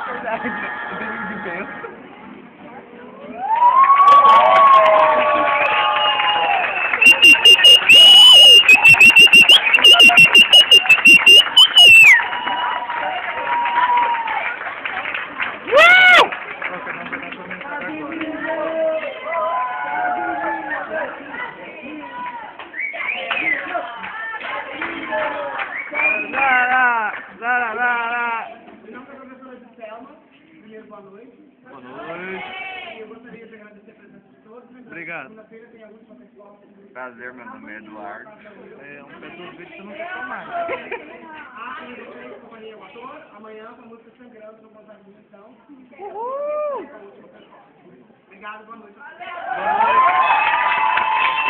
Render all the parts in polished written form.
Verdade, eu tenho de pensa. Boa noite. Boa noite. Eu gostaria de agradecer a presença de todos. Obrigado. Segunda-feira tem a última festival. Prazer, meu nome é Eduardo. É um pedaço de vídeo que você não quer tomar. A companhia O Ator. Amanhã com a música Sangrando no Contato de Missão. Uhul! Obrigado, boa noite.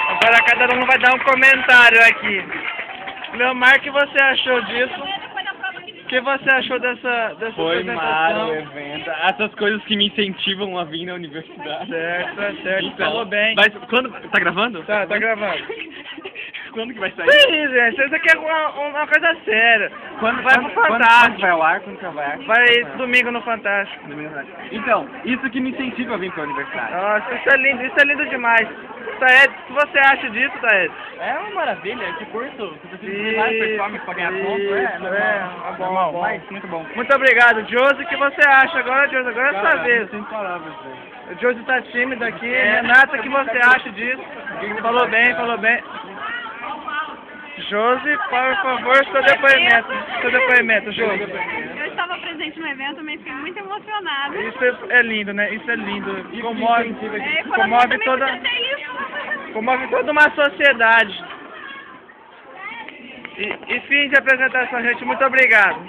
Agora cada um vai dar um comentário aqui. Leomar, o que você achou disso? O que você achou dessa Foi apresentação? mara o evento. Essas coisas que me incentivam a vir na universidade. Certo, é certo. Então, Falou bem. Mas quando... Tá gravando? Tá gravando. Quando que vai sair? Sim, gente, isso aqui é uma coisa séria. Quando vai pro Fantástico. Quando vai ao ar? Quando que vai ao ar? Vai domingo no Fantástico. Então, isso que me incentiva a vir pra universidade. Nossa, isso é lindo demais. Taed, o que você acha disso, Taed? É uma maravilha, esse curso, você precisa Isso, mais performance pra ganhar ponto, é bom, normal, bom. mas muito bom. Muito obrigado, Josi. O que você acha agora, Josi? Agora é sua vez. Sem palavras, velho. O Josi tá tímido aqui. Renata, o que você acha disso? Falou bem, falou bem. Josi, por favor, seu depoimento, Josi. Eu estava presente no evento, mas fiquei muito emocionada. Isso é lindo, né? Isso é lindo. Comove toda uma sociedade. E fim de apresentação, gente. Muito obrigado.